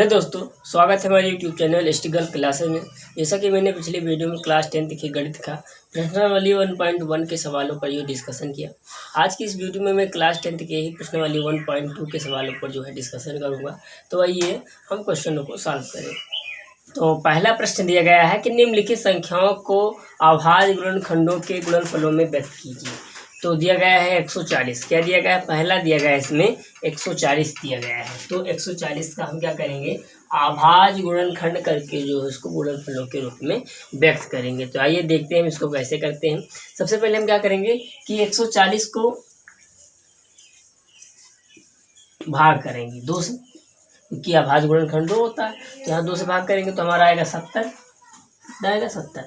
Hello दोस्तों, स्वागत है हमारे यूट्यूब चैनल एस्टिगल क्लासेस में। जैसा कि मैंने पिछले वीडियो में क्लास 10th के गणित का प्रश्नावली 1.1 के सवालों पर जो डिस्कशन किया, आज की इस वीडियो में मैं क्लास 10th के ही प्रश्नावली 1.2 के सवालों पर जो है डिस्कशन करूँगा। तो आइए हम क्वेश्चनों को सॉल्व करें। तो पहला प्रश्न दिया गया है कि निम्नलिखित संख्याओं को अभाज्य गुणनखंडों के गुणनफलों में व्यक्त कीजिए। तो दिया गया है 140। क्या दिया गया है? पहला दिया गया है इसमें 140 दिया गया है। तो 140 का हम क्या करेंगे? अभाज्य गुणनखंड करके जो है उसको गुणनफलों के रूप में व्यक्त करेंगे। तो आइए देखते हैं हम इसको कैसे करते हैं। सबसे पहले हम क्या करेंगे कि 140 को भाग करेंगे 2 से, क्योंकि अभाज्य गुणनखंड 2 होता है। तो यहाँ 2 से भाग करेंगे तो हमारा आएगा 70। कितना आएगा? 70।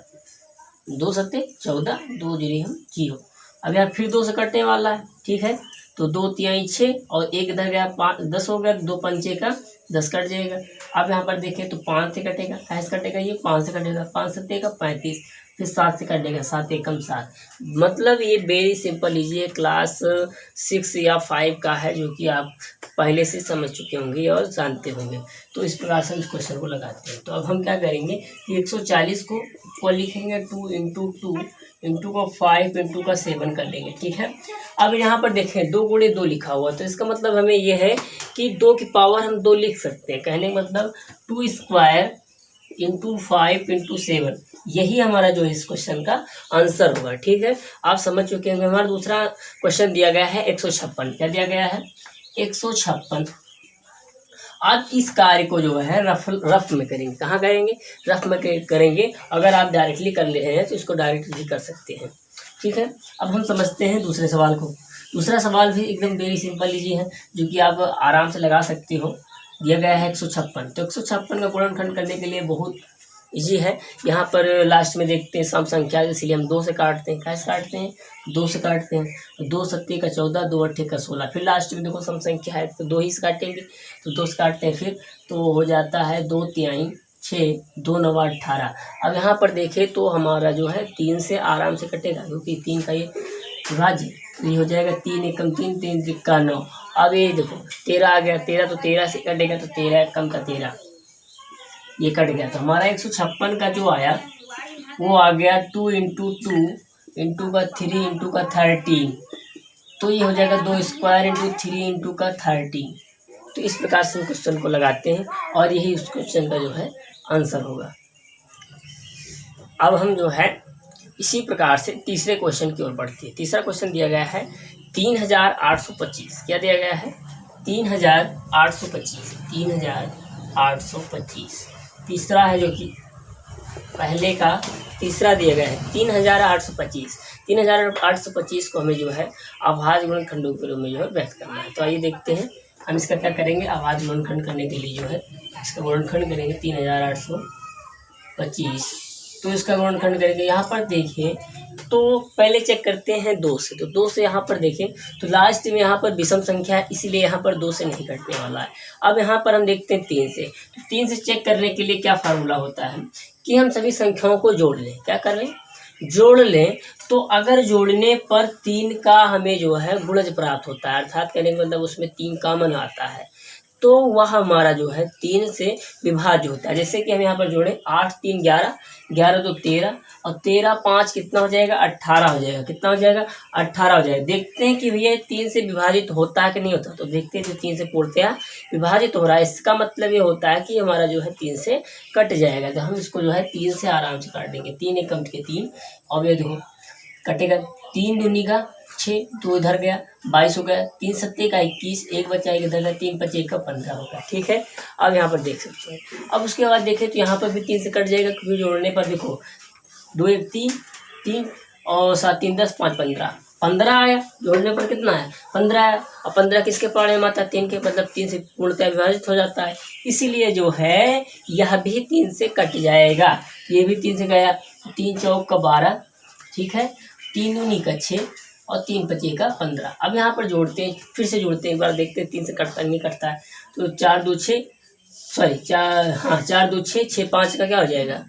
2 सत्ते 14, 2 जीरो हम 0। अब यहाँ फिर 2 से कटने वाला है, ठीक है। तो 2 तिहाई 6 और 1 इधर गया 5, 10 हो गया। 2 पंचे का 10 कट जाएगा। अब यहाँ पर देखें तो 5 से कटेगा, कैसे कटेगा? ये 5 से कटेगा, 5 सत्ते का 35, फिर 7 से कटेगा, 7 एकम 7। मतलब ये वेरी सिंपल लीजिए, क्लास 6 या 5 का है, जो कि आप पहले से समझ चुके होंगे और जानते होंगे। तो इस प्रकार से हम इस क्वेश्चन को लगाते हैं। तो अब हम क्या करेंगे कि 140 को लिखेंगे 2 इंटू 2 इंटू का 5 इंटू का 7 कर लेंगे, ठीक है। अब यहाँ पर देखें 2 गुणे 2 लिखा हुआ, तो इसका मतलब हमें ये है कि 2 की पावर हम 2 लिख सकते हैं। कहने का मतलब 2 स्क्वायर इंटू 5 इंटू 7, यही हमारा जो इस क्वेश्चन का आंसर होगा, ठीक है। आप समझ चुके होंगे। हमारा दूसरा क्वेश्चन दिया गया है 156। क्या दिया गया है? 156। आप इस कार्य को जो है रफ में करेंगे। कहाँ करेंगे? रफ में करेंगे। अगर आप डायरेक्टली कर ले हैं तो इसको डायरेक्टली कर सकते हैं, ठीक है। अब हम समझते हैं दूसरे सवाल को। दूसरा सवाल भी एकदम वेरी सिंपल लीजिए है, जो कि आप आराम से लगा सकते हो। दिया गया है 156। तो 156 का गुणनखंड करने के लिए बहुत इजी है। यहाँ पर लास्ट में देखते हैं सम संख्या, इसलिए हम 2 से काटते हैं। कैसे काटते हैं? 2 से काटते हैं। 2 सत्ते का 14, 2 अट्ठे का 16। फिर लास्ट में देखो सम संख्या है तो 2 ही से काटेंगे, तो 2 से काटते हैं। फिर तो हो जाता है 2 तिहाई 6, 2 नवा 18। अब यहाँ पर देखें तो हमारा जो है 3 से आराम से कटेगा, क्योंकि 3 का ये विभाज्य, तो ये हो जाएगा 3 एकम 3, 3 तिक्का 9। अब ये देखो 13 आ गया। 13 तो 13 से कटेगा, तो 13 एकम का 13, ये कट गया। तो हमारा 156 का जो आया वो आ गया 2 इंटू 2 इंटू का 3 इंटू का 13। तो ये हो जाएगा 2 स्क्वायर इंटू 3 इंटू का 13। तो इस प्रकार से हम क्वेश्चन को लगाते हैं और यही उस क्वेश्चन का जो है आंसर होगा। अब हम जो है इसी प्रकार से तीसरे क्वेश्चन की ओर बढ़ते हैं। तीसरा क्वेश्चन दिया गया है 3825। क्या दिया गया है? 3825। 3825 तीसरा है, जो कि पहले का तीसरा दिया गया है 3825। 3825 को हमें जो है अभाज्य गुणनखंडों के रूप में जो है व्यक्त करना है। तो आइए देखते हैं हम इसका क्या करेंगे। अभाज्य गुणनखंड करने के लिए जो है इसका गुणनखंड करेंगे 3825। तो इसका गुणनखंड करेंगे। यहाँ पर देखिए तो पहले चेक करते हैं 2 से। तो 2 से यहाँ पर देखें तो लास्ट में यहाँ पर विषम संख्या है, इसीलिए यहाँ पर 2 से नहीं कटने वाला है। अब यहाँ पर हम देखते हैं 3 से। तो 3 से चेक करने के लिए क्या फार्मूला होता है कि हम सभी संख्याओं को जोड़ लें। क्या कर लें? जोड़ लें। तो अगर जोड़ने पर 3 का हमें जो है गुणज प्राप्त होता है, अर्थात कहने का मतलब उसमें 3 कॉमन आता है, तो वह हमारा जो है 3 से विभाज्य होता है। जैसे कि हम यहाँ पर जोड़ें 8 3 11, 11 2 13 और 13 5 कितना हो जाएगा? 18 हो जाएगा। कितना हो जाएगा? 18 हो जाएगा। देखते हैं कि भैया 3 से विभाजित होता है कि नहीं होता। तो देखते हैं जो 3 से पूर्णतया विभाजित हो रहा है, इसका मतलब ये होता है कि हमारा जो है 3 से कट जाएगा। तो हम इसको जो है 3 से आराम से काट देंगे। 3 एकम के 3, और ये देखो कटेगा 3 दूनी का 6, 2 इधर गया 22 हो गया। 3 सत्ते का 21, 1 बचा 1 इधर गया, 3 पचे 1 का 15 होगा, ठीक है। अब यहाँ पर देख सकते हैं। अब उसके बाद देखें तो यहाँ पर भी 3 से कट जाएगा, क्योंकि जोड़ने पर देखो 2 1 3 3 और 7 3 10 5 15 15 आया। जोड़ने पर कितना है? 15 आया। और 15 किसके पारे में आता है? 3 के, मतलब 3 से पूर्णतः विभाजित हो जाता है। इसीलिए जो है यह भी 3 से कट जाएगा। ये भी 3 से गया। 3 चौक का 12, ठीक है। 3 दूनी का 6 और 3 पचे का 15। अब यहाँ पर जोड़ते हैं, फिर से जोड़ते हैं, एक बार देखते हैं 3 से कटता नहीं कटता है। तो 4 2 6, सॉरी 4 2 6 6 5 का क्या हो जाएगा?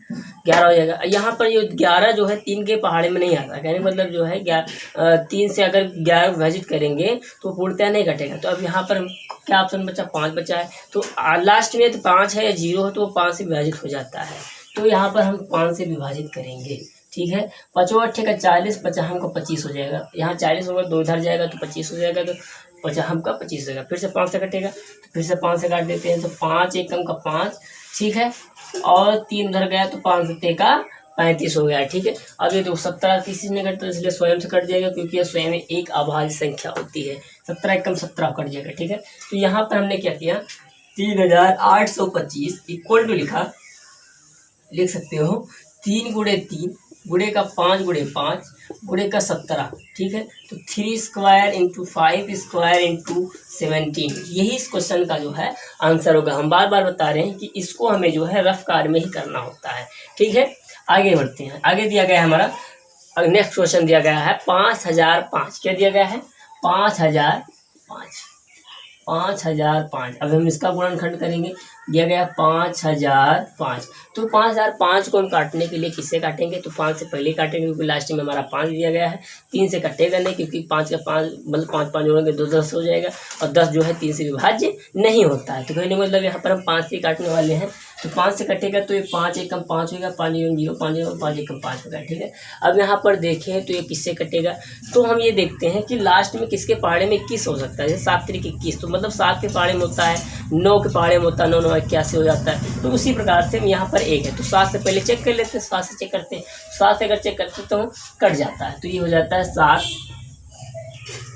11 हो जाएगा। यहाँ पर ये 11 जो है 3 के पहाड़े में नहीं आता, कहने का मतलब जो है 3 से अगर 11 विभाजित करेंगे तो पूर्णतः नहीं घटेगा। तो अब यहाँ पर क्या ऑप्शन बचा, 5 बचा है। तो लास्ट में तो 5 है या 0 है तो वो 5 से विभाजित हो जाता है। तो यहाँ पर हम 5 से विभाजित करेंगे, ठीक है। 5 8 का 40 बचा हमको 25 हो जाएगा। यहाँ 40 होगा, 2 इधर जाएगा तो 25 हो जाएगा, तो बचा हमका 25 हो जाएगा। फिर से 5 से कटेगा तो फिर से 5 से काट देते हैं, तो 5 एकम का 5, ठीक है। और 3 उधर गया तो 5 सत्ते का 35 हो गया, ठीक है। अब ये तो 17 किसी ने कटता है इसलिए स्वयं से कट जाएगा, क्योंकि यह स्वयं एक अभाज्य संख्या होती है। 17 एकम 17 कट जाएगा, ठीक है। तो यहाँ पर हमने क्या किया, 3825 इक्वल टू लिख सकते हो 3 गुणे 3 गुणे का 5 गुणे 5 गुणे का 17, ठीक है। तो 3 स्क्वायर इंटू 5 स्क्वायर इंटू 17, यही इस क्वेश्चन का जो है आंसर होगा। हम बार बार बता रहे हैं कि इसको हमें जो है रफ कार्य में ही करना होता है, ठीक है। आगे बढ़ते हैं। आगे दिया गया है हमारा नेक्स्ट क्वेश्चन दिया गया है 5005। क्या दिया गया है, 5005। 5005। अब हम इसका गुणनखंड करेंगे, दिया गया 5005। तो 5005 को हम काटने के लिए किससे काटेंगे, तो 5 से पहले काटेंगे, क्योंकि लास्ट में हमारा 5 दिया गया है। 3 से कटेगा नहीं, क्योंकि 5 का 5 मतलब 5 5 जोड़ेंगे 2 10 हो जाएगा, और 10 जो है 3 से विभाज्य नहीं होता है। तो कहने मतलब यहाँ पर हम 5 से काटने वाले हैं, तो 5 से कटेगा तो ये 5 एकम 5 होगा, 5 एकम 0, 5 एकम 5 एकम 5 होगा, ठीक है। अब यहाँ पर देखें तो ये किससे कटेगा, तो हम ये देखते हैं कि लास्ट में किसके पहाड़े में 21 हो सकता है। जैसे 7 3 21, तो मतलब 7 के पहाड़े में होता है, 9 के पहाड़े में होता है, 9 9 81 हो जाता है। तो उसी प्रकार से यहाँ पर 1 है, तो 7 से पहले चेक कर लेते हैं, 7 से चेक करते हैं, 7 से अगर चेक करते तो कट जाता है। तो ये हो जाता है 7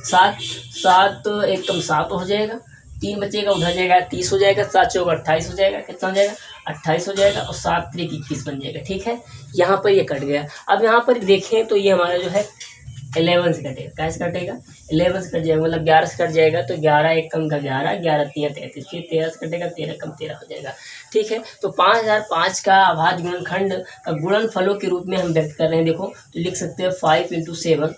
7 7 एकम 7 हो जाएगा, 3 बचेगा, उधर जाएगा 30 हो जाएगा, 7 चौका 28 हो जाएगा, कितना हो जाएगा 28 हो जाएगा, और 7 3 21 बन जाएगा, ठीक है। यहाँ पर ये कट गया। अब यहाँ पर देखें तो ये हमारा जो है 11 से कटेगा, कैसे कटेगा, 11 से कट जाएगा, मतलब 11 से कट जाएगा, तो 11 एकम का 11, 11 3 33, फिर 13 से कटेगा, 13 कम 13 हो जाएगा, ठीक है। तो 5005 का अभाज्य गुणनखंड का गुणनफलों के रूप में हम व्यक्त कर रहे हैं। देखो तो लिख सकते हैं 5 × 7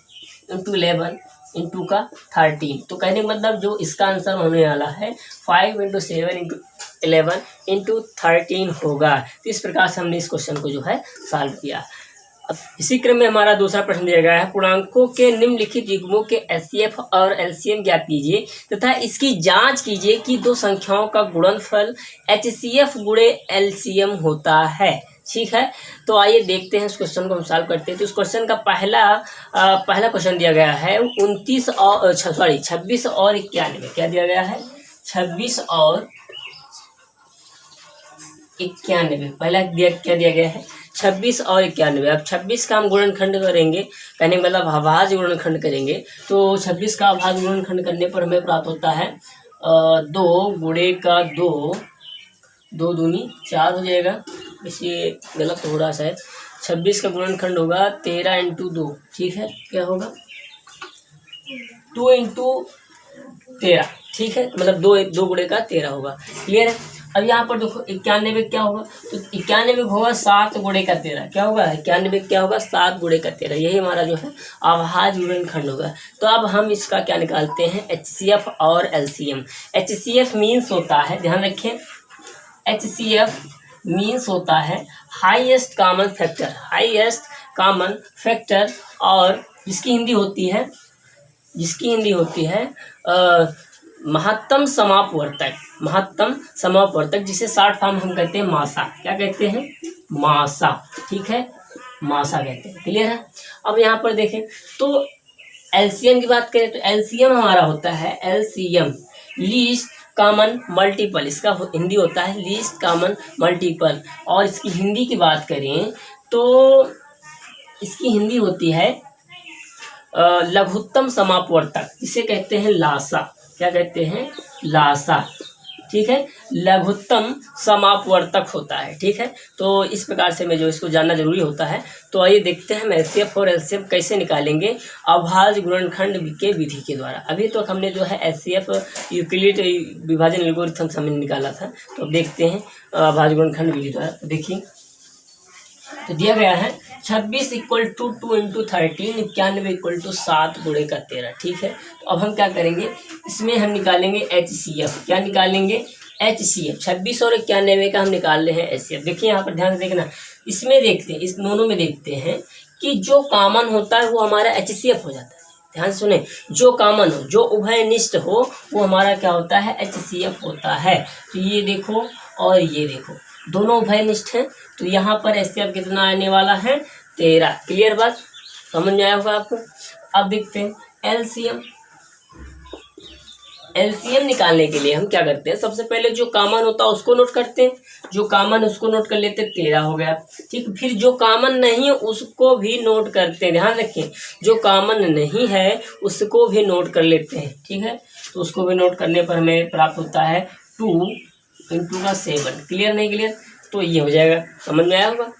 × 11 इंटू का 13। तो कहने का मतलब जो इसका आंसर होने वाला है 5 × 7 × 11 इंटू 13 होगा। तो इस प्रकार से हमने इस क्वेश्चन को जो है सॉल्व किया। अब इसी क्रम में हमारा दूसरा प्रश्न दिया गया है, पूर्णांकों के निम्नलिखित युग्मों के एचसीएफ और एलसीएम ज्ञात कीजिए तथा इसकी जांच कीजिए कि दो संख्याओं का गुणनफल एचसीएफ गुणे एलसीएम होता है, ठीक है। तो आइए देखते हैं इस क्वेश्चन को हम सॉल्व करते हैं। तो इस क्वेश्चन का पहला क्वेश्चन दिया गया है 26 और 91। क्या दिया गया है, 26 और 91। पहला क्या दिया गया है, 26 और 91। अब 26 का हम गुणनखंड करेंगे, कहने का मतलब अभाज्य गुणनखंड करेंगे। तो 26 का अभाज्य गुणनखंड करने पर हमें प्राप्त होता है 2 गुणे का 2, 2 दूनी 4 हो जाएगा। इसे गलत हो रहा है, 26 का गुणनखंड होगा 13 × 2, ठीक है। क्या होगा 2 × 13, ठीक है, मतलब 2 गुणे का 13 होगा, क्लियर है। अब यहाँ पर देखो 91 क्या होगा, तो 91 होगा 7 गुणे का 13। क्या होगा 91 क्या होगा 7 गुणे का 13, यही हमारा जो है अभाज्य गुणनखंड होगा। तो अब हम इसका क्या निकालते हैं, एचसीएफ और एलसीएम। एचसीएफ मीन्स होता है, ध्यान रखें, एचसीएफ मीन्स होता है highest common factor, highest common factor, और जिसकी हिंदी होती है महत्तम समापवर्तक, महत्तम समापवर्तक, जिसे शॉर्ट फॉर्म हम कहते हैं मासा। क्या कहते हैं, मासा, ठीक है, मासा कहते हैं, क्लियर है। अब यहाँ पर देखें तो एलसीएम की बात करें तो एलसीएम हमारा होता है एलसीएम लीस्ट कॉमन मल्टीपल, इसका हिंदी होता है लीस्ट कॉमन मल्टीपल। और इसकी हिंदी की बात करें तो इसकी हिंदी होती है लघुत्तम समापवर्तक, जिसे कहते हैं लासा। क्या कहते हैं, लासा, ठीक है, लघुत्तम समापवर्तक होता है, ठीक है। तो इस प्रकार से मैं जो इसको जानना जरूरी होता है। तो आइए देखते हैं हम एचसीएफ और एलसीएम कैसे निकालेंगे अभाज्य गुणनखंड के विधि के द्वारा। अभी तो हमने जो है एचसीएफ यूक्लिड विभाजन एल्गोरिथम हमने निकाला था, तो अब देखते हैं अभाज्य गुणनखंड विधि द्वारा। तो देखिए तो दिया गया है 26 = 2 × 13, 91 = 7 गुणे का 13, ठीक है। तो अब हम क्या करेंगे, इसमें हम निकालेंगे एचसीएफ। क्या निकालेंगे, HCF 26 और 91 का हम निकाल रहे हैं HCF। देखिए यहाँ पर ध्यान से देखना, इसमें देखते हैं, इस दोनों में देखते हैं कि जो कॉमन होता है वो हमारा HCF हो जाता है। ध्यान सुने, जो कॉमन हो, जो उभयनिष्ठ हो, वो हमारा क्या होता है, HCF होता है। तो ये देखो और ये देखो, दोनों उभयनिष्ठ हैं, तो यहाँ पर HCF कितना आने वाला है, 13। क्लियर बात, समझ में आया होगा आपको। अब देखते हैं LCM। LCM निकालने के लिए हम क्या करते हैं, सबसे पहले जो कॉमन होता है उसको नोट करते हैं, जो कॉमन उसको नोट कर लेते हैं, 13 हो गया। ठीक, फिर जो कॉमन नहीं है उसको भी नोट करते हैं, ध्यान रखें, जो कॉमन नहीं है उसको भी नोट कर लेते हैं। ठीक है, तो उसको भी नोट करने पर हमें प्राप्त होता है 2 × 7। क्लियर नहीं क्लियर, तो ये हो जाएगा, समझ में आया होगा।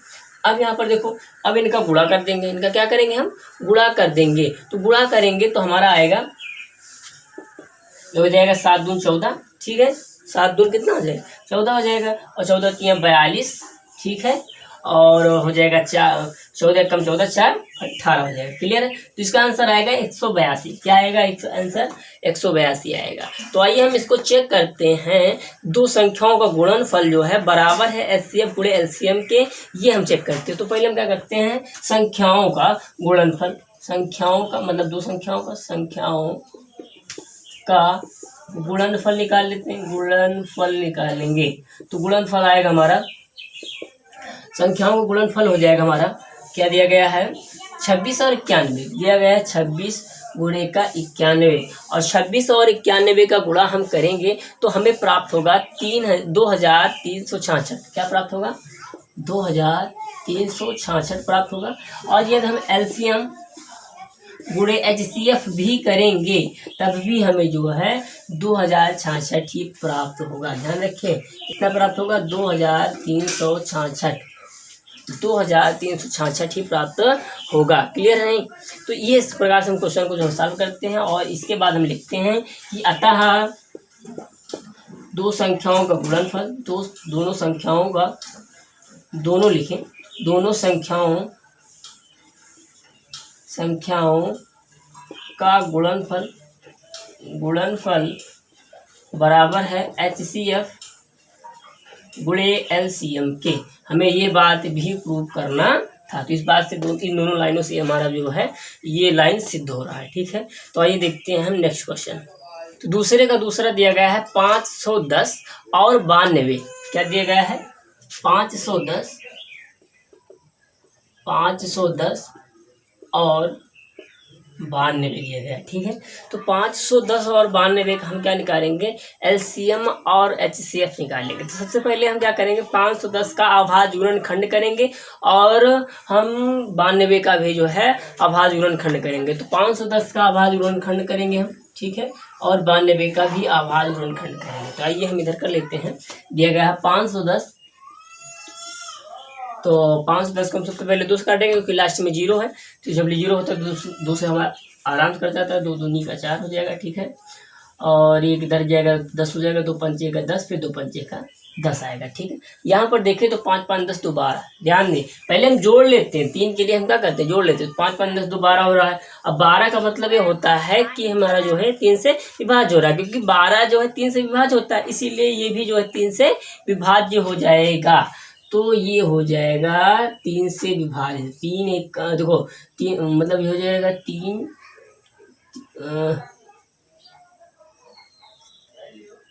अब यहाँ पर देखो, अब इनका गुणा कर देंगे, इनका क्या करेंगे, हम गुणा कर देंगे। तो गुणा करेंगे तो हमारा आएगा, हो जाएगा 7 दूनी 14। ठीक है, 7 दूनी कितना हो जाएगा, 14 हो जाएगा, और 14 3 42। ठीक है, और हो जाएगा 4, 14 कम 14 4 18 हो जाएगा। क्लियर है, तो इसका आंसर आएगा 182। क्या आएगा, आंसर 182 आएगा। तो आइए हम इसको चेक करते हैं, दो संख्याओं का गुणनफल जो है बराबर है HCF गुणे LCM के, ये हम चेक करते हैं। तो पहले हम क्या करते हैं, संख्याओं का गुणनफल, संख्याओं का मतलब दो संख्याओं का गुणनफल निकाल लेते हैं, गुणनफल निकालेंगे। तो गुणनफल आएगा हमारा, संख्याओं का गुणनफल हो जाएगा हमारा, क्या दिया गया है, 26 और 91 दिया गया है, 26 गुणे का 91, और 26 और 91 का गुणा हम करेंगे तो हमें प्राप्त होगा 2366। क्या प्राप्त होगा, 2366 प्राप्त होगा। और यदि हम LCM गुणे HCF भी करेंगे तब भी हमें जो है 2066 ही प्राप्त होगा। ध्यान रखें, कितना प्राप्त होगा, 2366 ही प्राप्त होगा। क्लियर है नहीं, तो ये इस प्रकार से हम क्वेश्चन को जो सॉल्व करते हैं, और इसके बाद हम लिखते हैं कि अतः दो संख्याओं का गुणनफल, दोनों संख्याओं का, दोनों लिखें, दोनों संख्याओं का गुणनफल बराबर है HCF गुणे LCM के। हमें ये बात भी प्रूव करना था, तो इस बात से इन दोनों लाइनों से हमारा जो है ये लाइन सिद्ध हो रहा है। ठीक है, तो आइए देखते हैं हम नेक्स्ट क्वेश्चन। तो दूसरे का दूसरा दिया गया है 510 और 92। क्या दिया गया है, 510 और 92 दिया गया। ठीक है, तो 510 और 92 का हम क्या निकालेंगे, LCM और HCF निकालेंगे। तो सबसे पहले हम क्या करेंगे, 510 का अभाज्य गुणनखंड करेंगे, और हम 92 का भी जो है अभाज्य गुणनखंड करेंगे। तो 510 का अभाज्य गुणनखंड करेंगे हम, ठीक है, और 92 का भी अभाज्य गुणनखंड करेंगे। तो आइए हम इधर कर लेते हैं, दिया गया है 510, तो 510 को हम सबसे पहले 2 से काटेंगे क्योंकि लास्ट में 0 है, तो जब 0 होता है 2 से हमारा आराम से कट जाता है, 2 दूनी का 4 हो जाएगा। ठीक है, और ये इधर जाएगा 10 हो जाएगा, 2 पंचे का 10, फिर 2 पंचे का 10 आएगा। ठीक है, यहाँ पर देखें तो 5 5 10 2 12। ध्यान दें, पहले हम जोड़ लेते हैं, 3 के लिए हम क्या करते हैं, जोड़ लेते हैं। 5 5 10 2 12 हो रहा है। अब 12 का मतलब ये होता है कि हमारा जो है 3 से विभाज्य हो रहा है, क्योंकि 12 जो है 3 से विभाज्य होता है, इसीलिए ये भी जो है 3 से विभाज्य हो जाएगा। तो ये हो जाएगा 3 से विभाजित, 3 एक देखो 3 मतलब ये हो जाएगा 3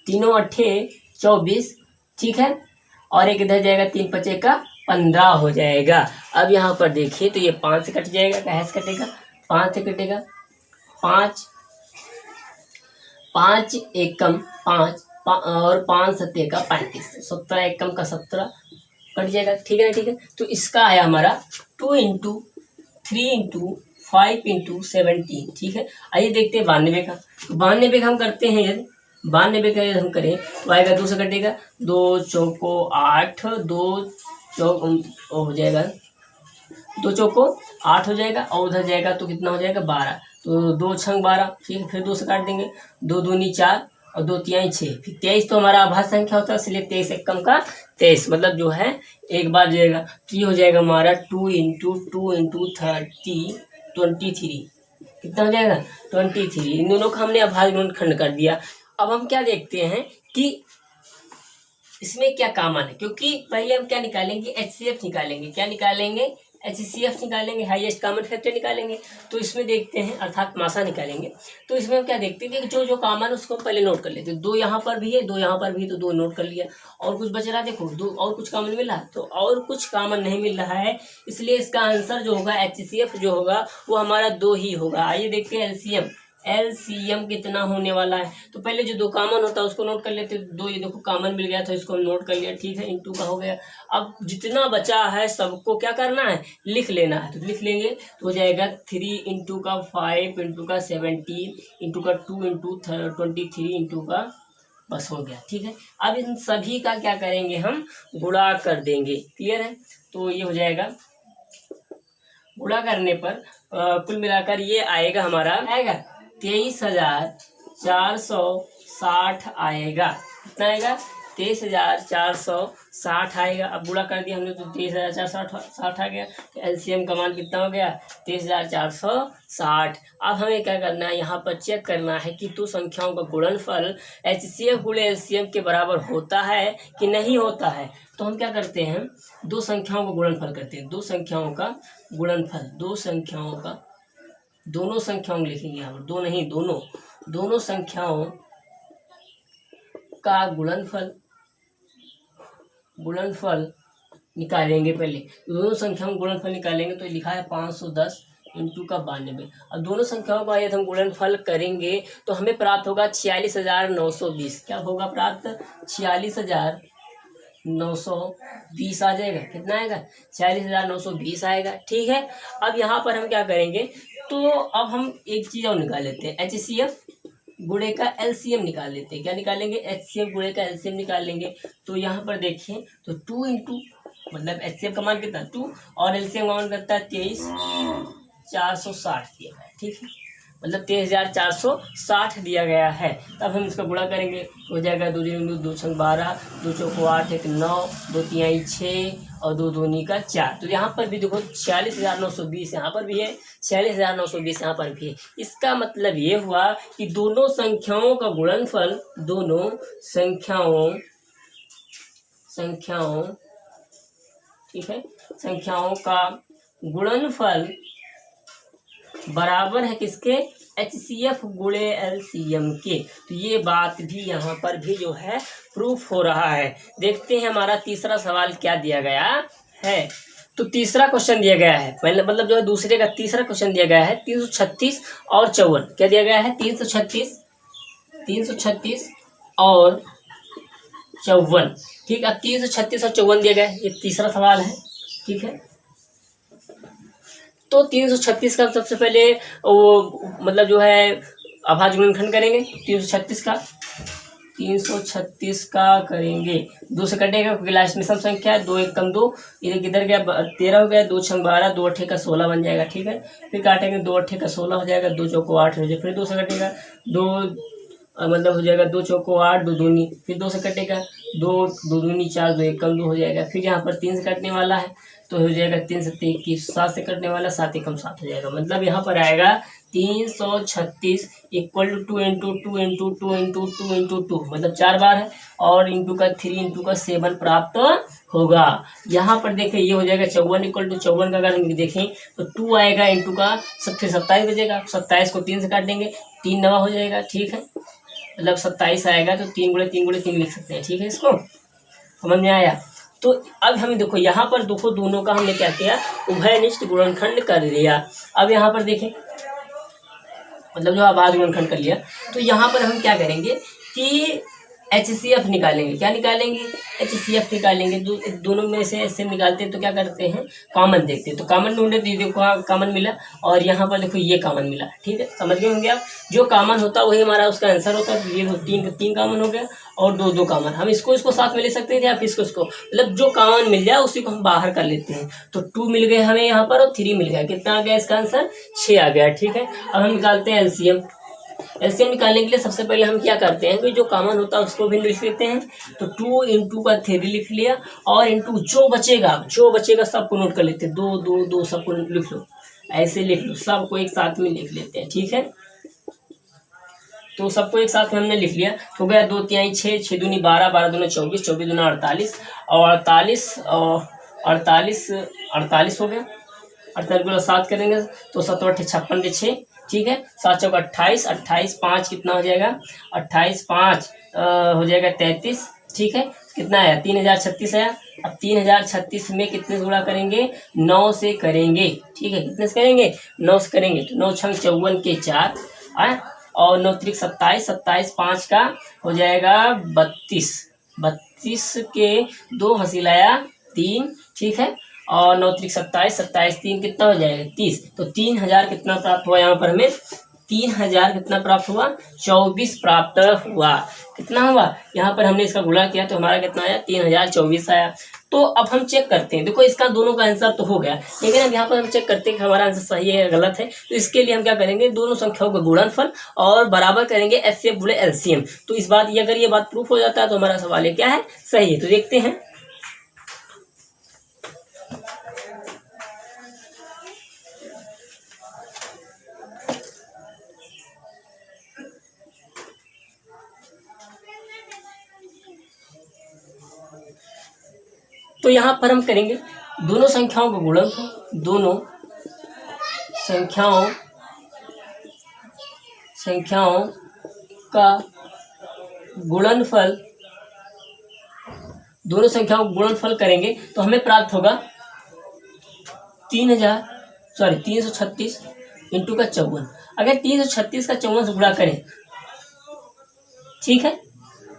तीनों 8 24। ठीक है, और एक इधर जाएगा 3 5 का 15 हो जाएगा। अब यहाँ पर देखिए तो ये 5 से कट जाएगा, कहाँ से कटेगा, 5 से कटेगा, 5 एक कम 5 और 5 7 का 35, 17 एक कम का 17 कट जाएगा। ठीक है ना, ठीक है, तो इसका आया हमारा 2 × 3 × 5 × 17। ठीक है, आइए देखते हैं 92 का। तो 92 का हम करते हैं, यदि 92 का यदि हम करें तो आएगा 2 से कटेगा, 2 चौको 8, 2 चौक हो जाएगा, 2 चौको 8 हो जाएगा, और उधर जाएगा तो कितना हो जाएगा 12, तो 2 छंग 12। ठीक है, फिर 2 से काट देंगे, 2 दूनी 4 और 2 तिहाई 6, फिर 23 तो हमारा अभाज्य संख्या होता है, इसलिए 23 एक कम का 23, मतलब जो है एक बार जाएगा। तो ये हो जाएगा हमारा 2 × 2 × 30 23। कितना हो जाएगा 23। इन दोनों का हमने अभाज्य गुणनखंड कर दिया। अब हम क्या देखते हैं कि इसमें क्या कॉमन है, क्योंकि पहले हम क्या निकालेंगे, HCF निकालेंगे। क्या निकालेंगे, HCF निकालेंगे, हाईएस्ट कॉमन फैक्टर निकालेंगे। तो इसमें देखते हैं, अर्थात मासा निकालेंगे। तो इसमें हम क्या देखते हैं कि जो जो कॉमन है उसको हम पहले नोट कर लेते हैं। 2 यहाँ पर भी है, 2 यहाँ पर भी है, तो 2 नोट कर लिया। और कुछ बच रहा, देखो 2 और कुछ कॉमन मिला, तो और कुछ कॉमन नहीं मिल रहा है, इसलिए इसका आंसर जो होगा HCF जो होगा वो हमारा 2 ही होगा। आइए देखते हैं एलसीएम कितना होने वाला है। तो पहले जो 2 कॉमन होता है उसको नोट कर लेते हैं। 2 ये देखो कॉमन मिल गया, तो इसको हम नोट कर लिया, ठीक है, इंटू का हो गया। अब जितना बचा है सबको क्या करना है, लिख लेना है। तो लिख लेंगे तो हो जाएगा 3 इंटू का 5 इंटू का 17 इंटू का 2 इंटू 23 इंटू का, बस हो गया, ठीक है। अब इन सभी का क्या करेंगे, हम गुणा कर देंगे। क्लियर है, तो ये हो जाएगा, गुणा करने पर कुल मिलाकर ये आएगा, हमारा आएगा 23,460 आएगा। कितना आएगा, 23,460 आएगा। अब गुणा कर दिया हमने तो 23,460 आ गया। तो एलसीएम का मान कितना हो गया, 23,460। अब हमें क्या करना है, यहाँ पर चेक करना है कि 2 संख्याओं का गुणनफल HCF गुणे एलसीएम के बराबर होता है कि नहीं होता है। तो हम क्या करते हैं, 2 संख्याओं का गुणनफल करते हैं। 2 संख्याओं का गुणनफल, 2 संख्याओं का, दोनों संख्याओं में लिखेंगे यहाँ पर, 2 नहीं, दोनों संख्याओं का गुणनफल निकालेंगे। पहले दोनों संख्याओं का गुणनफल निकालेंगे, तो लिखा है 510 इंटू का 92। अब दोनों संख्याओं का यदि हम गुणनफल करेंगे तो हमें प्राप्त होगा 46,920। क्या होगा प्राप्त, 46,920 आ जाएगा। कितना आएगा, 46,920 आएगा, ठीक है। अब यहाँ पर हम क्या करेंगे, तो अब हम एक चीज़ और निकाल लेते हैं, HCF गुणे का LCM निकाल लेते हैं। क्या निकालेंगे, HCF गुणे का LCM निकाल लेंगे। तो यहाँ पर देखिए, तो 2 इंटू, मतलब HCF का मान कितना 2 और LCM का मान कितना है 23,460 दिया गया है, ठीक है, मतलब 23,460 दिया गया है। तब हम इसका गुणा करेंगे, हो जाएगा 2 दूनी 2 छंग 12, 2 चौको 8, 1 9, 2 तिहाई 6 और 2 दूनी का 4। तो यहाँ पर भी देखो 46,920 यहाँ पर भी है, 46,920 यहाँ पर भी है। इसका मतलब ये हुआ कि दोनों संख्याओं का गुणनफल, दोनों संख्याओं ठीक है, संख्याओं का गुणनफल बराबर है किसके, HCF गुणे LCM के। तो ये बात भी यहाँ पर भी जो है प्रूफ हो रहा है। देखते हैं हमारा तीसरा सवाल क्या दिया गया है। तो तीसरा क्वेश्चन दिया गया है, मतलब जो है दूसरे का तीसरा क्वेश्चन दिया गया है 336 और 54। क्या दिया गया है, 336 और 54, ठीक है। 336 और 54 दिया गया है, ये तीसरा सवाल है, ठीक है। तो 336 का सबसे पहले वो मतलब जो है अभाज्य गुणनखंड करेंगे। 336 का करेंगे, 2 से कटेगा क्योंकि लास्ट में सम संख्या है, 2 1 कम 2, इधर गया 13 हो गया, 2 छंग 12, 2 अट्ठे का 16 बन जाएगा, ठीक है। फिर काटेंगे 2 अट्ठे का 16 हो जाएगा, 2 चौको 8 हो जाएगा, फिर 2 से कटेगा 2 मतलब हो जाएगा 2 चौको 8, 2 दूनी, फिर 2 से कटेगा 2 दूनी 4, 2 1 कम 2 हो जाएगा। फिर यहाँ पर 3 से कटने वाला है तो हो जाएगा 3 से 21, 7 से कटने वाला 7 1 7 हो जाएगा। मतलब यहाँ पर आएगा 336 equal to 2 into 2 into 2 into 2 into 2, मतलब 4 बार है, और इंटू का 3 इंटू का 7 प्राप्त होगा। यहाँ पर देखें ये हो जाएगा 54 इक्वल टू 54 का अगर देखें तो 2 आएगा इंटू का फिर 27 बचेगा, 27 को 3 से काट देंगे, 3 9 हो जाएगा, ठीक है, मतलब 27 आएगा। तो 3 गुणे 3 गुणे 3 लिख सकते हैं, ठीक है, इसको समझ में आया। तो अब हमें देखो यहाँ पर देखो दोनों का हमने क्या किया, उभयनिष्ठ गुणनखंड कर लिया। अब यहाँ पर देखें मतलब जो अभाज्य गुणनखंड कर लिया, तो यहाँ पर हम क्या करेंगे कि HCF निकालेंगे। क्या निकालेंगे, HCF निकालेंगे। दोनों में से HCF निकालते हैं तो क्या करते हैं, कॉमन देखते हैं। तो कॉमन ढूंढे तो देखो कॉमन मिला, और यहाँ पर देखो ये कॉमन मिला, ठीक है, समझ गए होंगे आप। जो कॉमन होता है वही हमारा उसका आंसर होता है। तो ये 3 कॉमन हो गया और 2 कॉमन, हम इसको साथ में ले सकते थे, या फिर इसको मतलब जो कॉमन मिल जाए उसी को हम बाहर कर लेते हैं। तो 2 मिल गए हमें यहाँ पर और 3 मिल गया, कितना आ गया इसका आंसर, 6 आ गया, ठीक है। अब हम निकालते हैं LCM निकालने के लिए सबसे पहले हम क्या करते हैं कि जो कॉमन होता है उसको भी लिख लेते हैं। तो 2 इंटू का 3 लिख लिया, और इंटू जो बचेगा सबको नोट कर लेते हैं, 2 2 2 सबको लिख लो, ऐसे लिख लो, सबको एक साथ में लिख लेते हैं, ठीक है। तो सबको एक साथ में हमने लिख लिया, हो गया 2 तिहाई 6, 6 दूनी 12, 12 दूनी 24, 24 दूना 48 और 48 हो गया। 48 को 7 करेंगे तो 7 8 56 के 6, ठीक है। 7 चौक 28, 28 5 कितना हो जाएगा, 28 5 हो जाएगा 33, ठीक है। कितना आया 3036 आया। अब 3036 में कितने से गुणा करेंगे, 9 से करेंगे, ठीक है। कितने से करेंगे, 9 से करेंगे तो 9 छंग 54 के 4 आया और 9 त्रिक 27, 27 5 का हो जाएगा 32, 32 के 2 हसीलाया 3, ठीक है। और 9 त्रिक 27, 27 3 कितना हो जाएगा 30, तो 3000 कितना प्राप्त हुआ यहाँ पर हमें, 3000 कितना प्राप्त हुआ, 24 प्राप्त हुआ। कितना हुआ, यहाँ पर हमने इसका गुणा किया तो हमारा कितना आया, 3024 आया। तो अब हम चेक करते हैं, देखो इसका दोनों का आंसर तो हो गया, लेकिन अब यहाँ पर हम चेक करते हैं कि हमारा आंसर सही है या गलत है। तो इसके लिए हम क्या करेंगे, दोनों संख्याओं का गुणनफल और बराबर करेंगे एचसीएफ गुणे एलसीएम। तो इस बात ये अगर ये बात प्रूफ हो जाता है तो हमारा सवाल ये क्या है, सही है। तो देखते हैं, तो यहाँ पर हम करेंगे दोनों संख्याओं का गुणनफल, दोनों संख्याओं का गुणनफल, दोनों संख्याओं का गुणनफल करेंगे तो हमें प्राप्त होगा 336 इंटू का 54। अगर 336 का 54 से गुणा करें, ठीक है,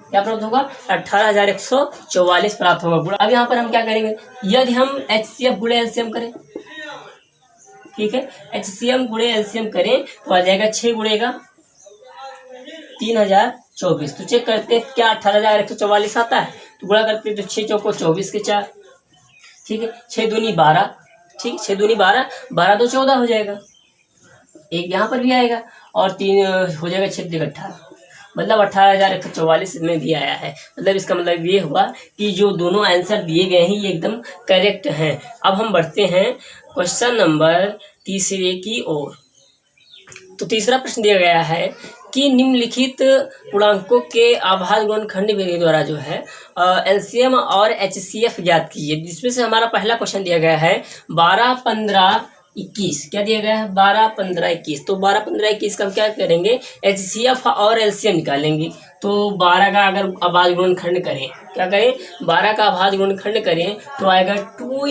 क्या प्राप्त होगा, 18144 प्राप्त होगा गुणा। अब यहाँ पर हम क्या करेंगे, यदि हम एचसीएफ गुणे एलसीएम करें, ठीक है, एचसीएम गुणे एलसीएम करें तो आ जाएगा 6 गुणेगा 3024। तो चेक करते हैं क्या 18144 आता है, तो गुणा करते हैं तो 6 चौको 24 के 4, ठीक है। 6 दूनी 12, ठीक, 6 दूनी 12, 12 तो 14 हो जाएगा, एक यहाँ पर भी आएगा और 3 हो जाएगा 6 3 18, मतलब 18144 में भी आया है। मतलब इसका मतलब ये हुआ कि जो दोनों आंसर दिए गए हैं ये एकदम करेक्ट हैं। अब हम बढ़ते हैं क्वेश्चन नंबर तीसरे की ओर। तो तीसरा प्रश्न दिया गया है कि निम्नलिखित पूर्णांकों के आभाज्य गुणनखंड विधि द्वारा जो है एलसीएम और एचसीएफ ज्ञात कीजिए। जिसमें से हमारा पहला क्वेश्चन दिया गया है 12 15 21, क्या दिया गया है, 12 15 21। तो 12 15 21 का हम क्या करेंगे, एचसीएफ और एलसीएम निकालेंगे। तो 12 का अगर आभाज्य गुणनखंड करें, क्या करें, 12 का आभाज्य गुणनखंड करें तो आएगा 2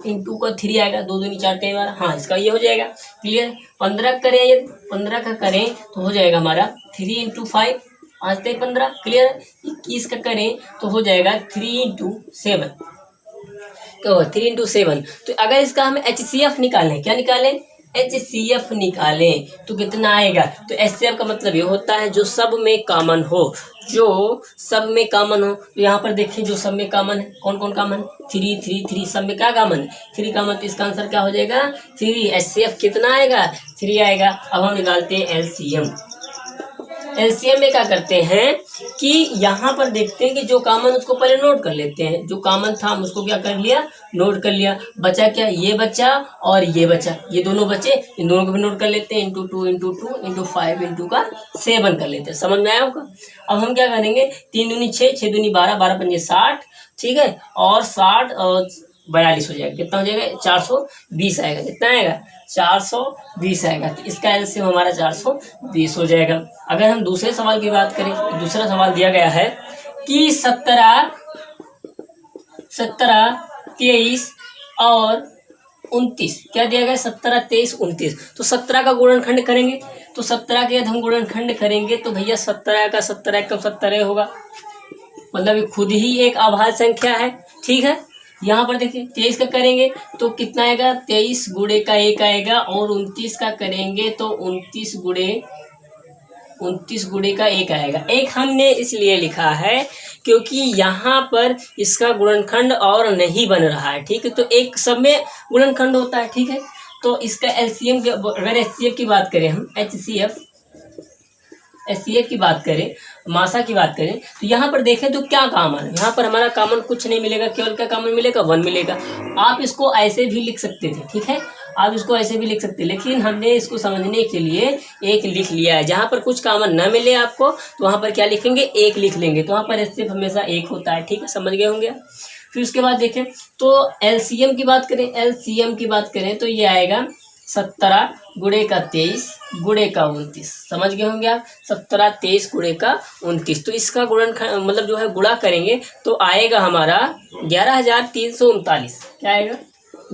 इंटू का 3 आएगा, 2 दूनी 4 कई बार, हाँ इसका ये हो जाएगा क्लियर। 15 करें, यदि 15 का करें तो हो जाएगा हमारा 3 इंटू 5, 5 से 15 क्लियर। 21 का करें तो हो जाएगा 3 इंटू 7, 3 इंटू 7। तो अगर इसका हम एचसीएफ निकालें, क्या निकालें, एचसीएफ निकालें तो कितना आएगा, तो एचसीएफ का मतलब ये होता है जो सब में कॉमन हो, जो सब में कॉमन हो। तो यहाँ पर देखिए जो सब में कॉमन है, कौन कौन कॉमन, 3 3 3, सब में क्या कॉमन है, 3 कॉमन। तो इसका आंसर क्या हो जाएगा 3। एचसीएफ कितना आएगा, 3 आएगा। अब हम निकालते हैं एलसीएम। एलसीएम में क्या करते हैं कि यहाँ पर देखते हैं कि जो कॉमन उसको पहले नोट कर लेते हैं, जो कॉमन था हम उसको क्या कर लिया, नोट कर लिया। बचा क्या, ये बचा और ये बचा, ये दोनों बचे, इन दोनों को भी नोट कर लेते हैं। इंटू 2 इंटू 2 इंटू 5 इंटू का 7 कर लेते हैं। समझ में आया होगा। अब हम क्या करेंगे, 3 दूनी 6, 6 दूनी 12, 12 पंजे 60, ठीक है, और 60 और 42 हो जाएगा, कितना हो जाएगा 420 आएगा। कितना आएगा 420 आएगा। तो इसका एलसीएम हमारा 420 हो जाएगा। अगर हम दूसरे सवाल की बात करें, तो दूसरा सवाल दिया गया है कि 17 23 और 29, क्या दिया गया 17 23 29। तो 17 का गुणनखंड करेंगे, तो 17 के यदि हम गुणनखंड करेंगे तो भैया 17 का 17 कम 17 होगा, मतलब ये खुद ही एक अभाज्य संख्या है, ठीक है। यहाँ पर देखिए 23 का करेंगे तो कितना आएगा, 23 गुणे का 1 आएगा, और 29 का करेंगे तो 29 गुणे का 1 आएगा। 1 हमने इसलिए लिखा है क्योंकि यहाँ पर इसका गुणनखंड और नहीं बन रहा है, ठीक है। तो एक सब में गुणनखंड होता है, ठीक है। तो इसका एलसीएम, अगर एचसीएफ की बात करें हम, एचसीएफ HCF की बात करें, मासा की बात करें, तो यहाँ पर देखें तो क्या कॉमन है, यहाँ पर हमारा कॉमन कुछ नहीं मिलेगा, केवल क्या कॉमन मिलेगा, 1 मिलेगा। आप इसको ऐसे भी लिख सकते थे, ठीक है, आप इसको ऐसे भी लिख सकते हैं, लेकिन हमने इसको समझने के लिए एक लिख लिया है। जहाँ पर कुछ कॉमन न मिले आपको तो वहाँ पर क्या लिखेंगे, एक लिख लेंगे, तो वहाँ पर HCF हमेशा एक होता है, ठीक है, समझ गए होंगे। फिर उसके बाद देखें तो LCM की बात करें, LCM की बात करें तो ये आएगा 17 गुणे का 23 गुणे का 29, समझ गए होंगे आप, 17 23 गुणे का 29। तो इसका गुणन मतलब जो है गुणा करेंगे तो आएगा हमारा 11,339, क्या आएगा,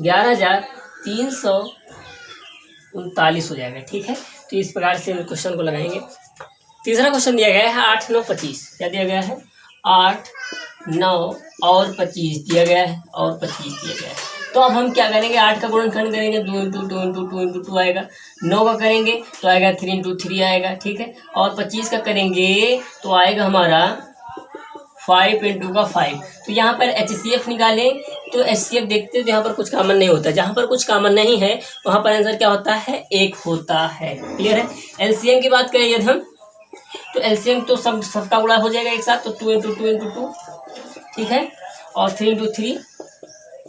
11,339 हो जाएगा, ठीक है। तो इस प्रकार से हम क्वेश्चन को लगाएंगे। तीसरा क्वेश्चन दिया गया है 8 9 25, क्या दिया गया है, 8 9 और 25 दिया गया है, और 25 दिया गया है। तो अब हम क्या करेंगे, 8 का गुणनखंड करेंगे, 2 × 2 × 2 × 2 आएगा, 9 का करेंगे तो आएगा 3 × 3 आएगा, ठीक है, और 25 का करेंगे तो आएगा हमारा 5 × 5। तो यहाँ पर HCF निकालें तो HCF देखते हैं तो यहाँ पर कुछ कॉमन नहीं होता, जहाँ पर कुछ कॉमन नहीं है वहाँ पर आंसर क्या होता है, 1 होता है, क्लियर है। LCM की बात करें यदि हम, तो LCM तो सबका गुणा हो जाएगा एक साथ, तो 2 × 2 × 2, ठीक है, और 3 × 3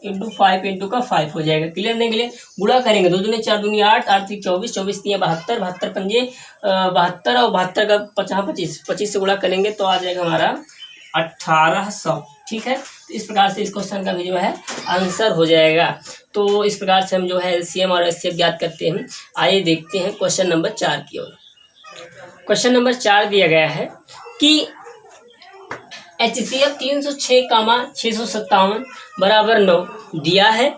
× 5 × 5 हो जाएगा, क्लियर नहीं, क्लियर। गुणा करेंगे 2 दूनी 4 दूनी 8 8 3 24 24 3 72 72 पंजे 72 और 72 का 50 25 25 से गुणा करेंगे तो आ जाएगा हमारा 1800, ठीक है। तो इस प्रकार से इस क्वेश्चन का भी जो है आंसर हो जाएगा। तो इस प्रकार से हम जो है LCM और HCF ज्ञात करते हैं। आइए देखते हैं क्वेश्चन नंबर 4 की ओर। क्वेश्चन नंबर 4 दिया गया है कि HCF 306,657 बराबर 9 दिया है,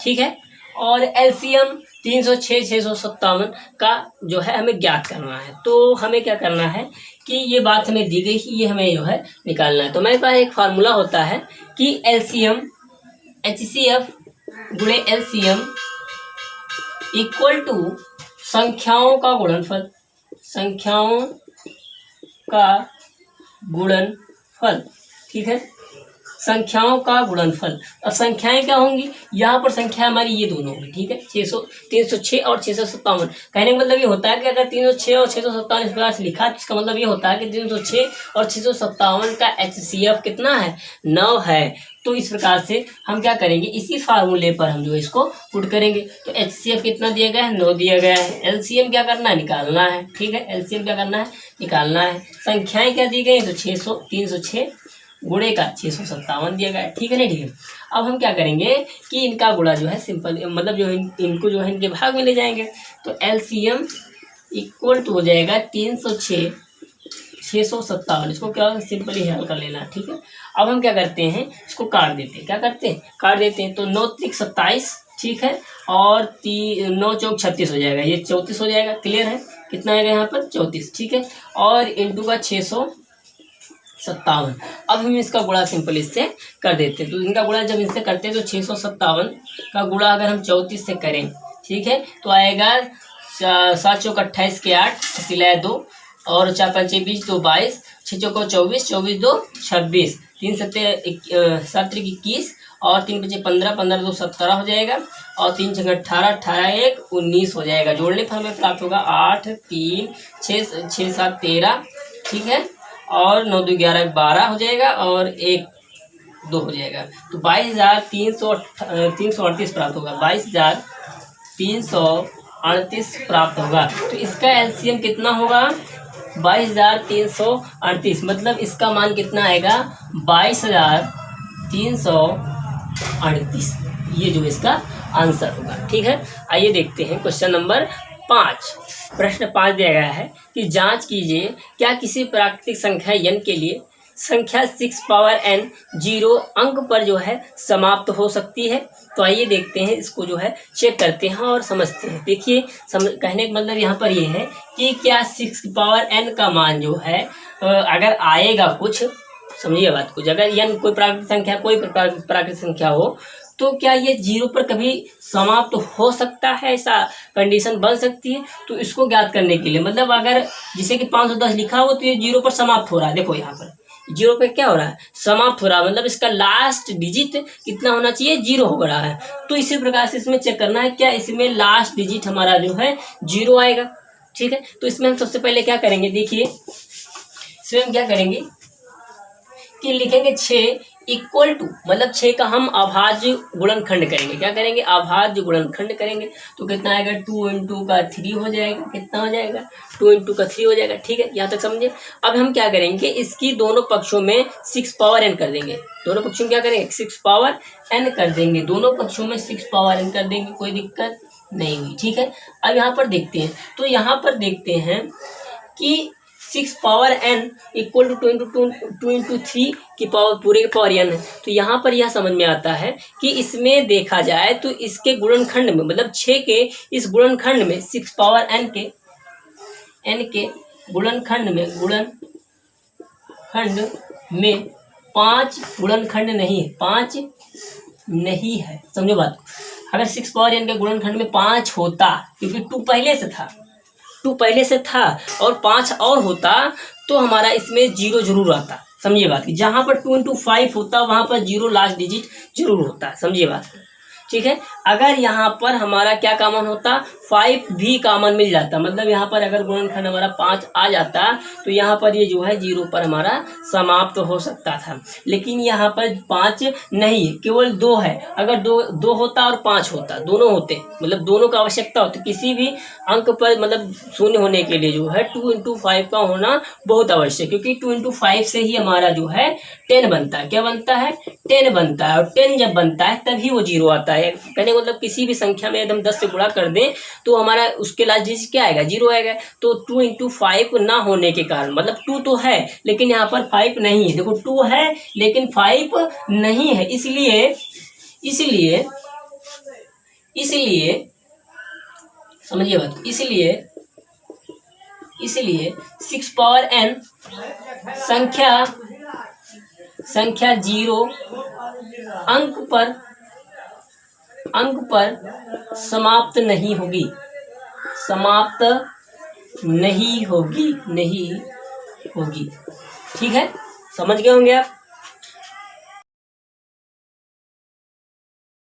ठीक है, और LCM 306 657 का जो है हमें ज्ञात करना है। तो हमें क्या करना है कि ये बात हमें दी गई कि ये हमें जो है निकालना है। तो मेरे पास एक फार्मूला होता है कि LCM HCF गुणे LCM इक्वल टू संख्याओं का गुणनफल, संख्याओं का गुणनफल, ठीक है, संख्याओं का गुणनफल। अब संख्याएं क्या होंगी, यहाँ पर संख्या हमारी ये दोनों होंगी, ठीक है, 306 और 657। कहने का मतलब ये होता है कि अगर 306 और 657 इस प्रकार से लिखा तो इसका मतलब ये होता है कि 306 और 657 का HCF कितना है, 9 है। तो इस प्रकार से हम क्या करेंगे, इसी फार्मूले पर हम जो इसको पुट करेंगे। तो HCF कितना दिया गया है, 9 दिया गया है। LCM क्या करना है, निकालना है, ठीक है, LCM क्या करना है, निकालना है। संख्याएं क्या दी गई, तो 306 गुणे का 657 दिया गया है, ठीक है नहीं, ठीक है। अब हम क्या करेंगे कि इनका गुणा जो है सिंपल, मतलब जो है इनको जो है इनके भाग में ले जाएंगे। तो LCM इक्वल टू हो जाएगा 306 657, इसको क्या सिंपली हल कर लेना, ठीक है। अब हम क्या करते हैं, इसको काट देते हैं, क्या करते हैं, काट देते हैं। तो 9 3 27, ठीक है, और 9 चौक 36 हो जाएगा, ये 34 हो जाएगा, क्लियर है। कितना आएगा यहाँ पर 34, ठीक है, और इंटू का 657। अब हम इसका गुणा सिंपल इससे कर देते हैं। तो इनका गुणा जब इससे करते हैं तो 657 का गुणा अगर हम 34 से करें, ठीक है, तो आएगा 7 चौक 28 के 8 सिलाए 2 और 4 5 20 2 22 6 चौको 24 24 2 26 3 7 7 21 और 3 5 15 15 2 17 हो जाएगा और 3 6 18 18 1 19 हो जाएगा। जोड़ने पर हमें प्राप्त होगा 8 3 6 6 7 13, ठीक है, और 9 2 11 12 हो जाएगा और 1 2 हो जाएगा। तो 22,338 प्राप्त होगा, 22,338 प्राप्त होगा। तो इसका LCM कितना होगा, 22,338, मतलब इसका मान कितना आएगा, 22,338, ये जो इसका आंसर होगा, ठीक है। आइए देखते हैं क्वेश्चन नंबर 5। प्रश्न 5 दिया गया है कि जांच कीजिए क्या किसी प्राकृतिक संख्या n के लिए संख्या 6 पावर n 0 अंक पर जो है समाप्त हो सकती है। तो आइए देखते हैं, इसको जो है चेक करते हैं और समझते हैं। देखिए कहने का मतलब यहाँ पर ये है कि क्या 6 पावर n का मान जो है अगर आएगा कुछ, समझिए बात, कुछ अगर n कोई प्राकृतिक संख्या, कोई प्राकृतिक संख्या हो तो क्या ये 0 पर कभी समाप्त हो सकता है, ऐसा कंडीशन बन सकती है। तो इसको ज्ञात करने के लिए, मतलब अगर जैसे कि 510 लिखा हो तो ये 0 पर समाप्त हो रहा है, देखो यहाँ पर 0 पे क्या हो रहा है, समाप्त हो रहा है, मतलब इसका लास्ट डिजिट कितना होना चाहिए, 0 हो रहा है। तो इसी प्रकार से इसमें चेक करना है क्या इसमें लास्ट डिजिट हमारा जो है 0 आएगा। ठीक है, तो इसमें हम सबसे पहले क्या करेंगे, देखिए इसमें हम क्या करेंगे कि लिखेंगे 6 इक्वल टू, मतलब 6 का हम अभाज्य गुणनखंड करेंगे। क्या करेंगे, अभाज्य गुणनखंड करेंगे। तो कितना आएगा, 2 इंटू का 3 हो जाएगा। कितना हो जाएगा, 2 इंटू का 3 हो जाएगा। ठीक है, यहाँ तक समझे। अब हम क्या करेंगे, इसकी दोनों पक्षों में 6 पावर n कर देंगे। दोनों पक्षों में क्या करेंगे, 6 पावर n कर देंगे। दोनों पक्षों में 6 पावर n कर देंगे, कोई दिक्कत नहीं हुई। ठीक है, अब यहाँ पर देखते हैं, तो यहाँ पर देखते हैं कि 6 power n equal to 2 into 3 की पावर पूरे की पावर n है। तो यहाँ पर यह समझ में आता है कि इसमें देखा जाए तो इसके गुणनखंड में, मतलब 6 के इस गुणनखंड में 6 पावर n के गुणनखंड में 5 गुणनखंड नहीं है, 5 नहीं है। समझो बात को, अगर 6 पावर n के गुणनखंड में 5 होता, क्योंकि 2 पहले से था और 5 और होता तो हमारा इसमें 0 जरूर आता। समझिए बात की, जहां पर 2 इंटू 5 होता वहां पर 0 लास्ट डिजिट जरूर होता। समझिए बात, ठीक है। अगर यहाँ पर हमारा क्या कॉमन होता, 5 भी कॉमन मिल जाता, मतलब यहाँ पर अगर गुणनखंड हमारा 5 आ जाता तो यहाँ पर ये जो है 0 पर हमारा समाप्त हो सकता था। लेकिन यहाँ पर 5 नहीं, केवल 2 है। अगर 2 होता और 5 होता, दोनों होते, मतलब दोनों का आवश्यकता होती किसी भी अंक पर, मतलब शून्य होने के लिए जो है 2 इंटू 5 का होना बहुत आवश्यक, क्योंकि 2 इंटू 5 से ही हमारा जो है 10 बनता है। क्या बनता है, 10 बनता है। और 10 जब बनता है तभी वो 0 आता है। कहने मतलब किसी भी संख्या में यदि हम 10 से गुणा कर दें तो हमारा उसके लास्ट डिजिट क्या आएगा, 0 आएगा। तो 2 इंटू 5 ना होने के कारण, मतलब 2 तो है लेकिन यहाँ पर 5 नहीं है। देखो 2 है लेकिन 5 नहीं है, इसलिए समझिए बात, इसलिए 6 पावर n संख्या 0 अंक पर समाप्त नहीं होगी। ठीक है, समझ गए होंगे आप।